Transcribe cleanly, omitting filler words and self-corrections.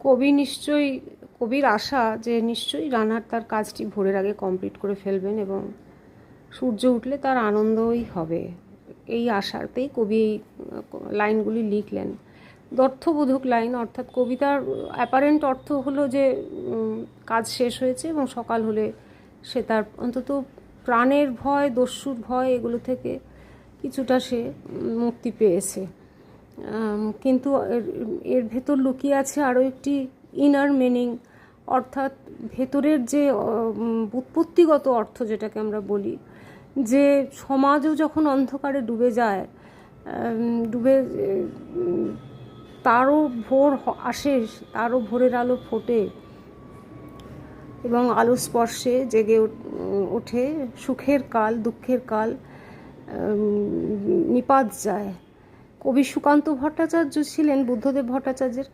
কবির আশা যে নিশ্চয়ই রানহাট তার কাজটি ভোরের আগে কমপ্লিট করে ফেলবেন এবং সূর্য উঠলে তার আনন্দই হবে। এই আশাতেই কবি এই লাইনগুলি লিখলেন। দর্থবোধক লাইন, অর্থাৎ কবিতার অ্যাপারেন্ট অর্থ হলো যে কাজ শেষ হয়েছে এবং সকাল হলে সে তার অন্তত প্রাণের ভয়, দস্যুর ভয়, এগুলো থেকে কিছুটা সে মুক্তি পেয়েছে। কিন্তু এর ভেতর লুকিয়ে আছে আরও একটি ইনার মিনিং, অর্থাৎ ভেতরের যে উৎপত্তিগত অর্থ যেটাকে আমরা বলি, যে সমাজও যখন অন্ধকারে ডুবে যায়, তারও ভোর আসে, তারও ভোরের আলো ফোটে এবং আলো স্পর্শে জেগে ওঠে সুখের কাল, দুঃখের কাল নিপাত যায়। কবি সুকান্ত ভট্টাচার্য ছিলেন বুদ্ধদেব ভট্টাচার্যের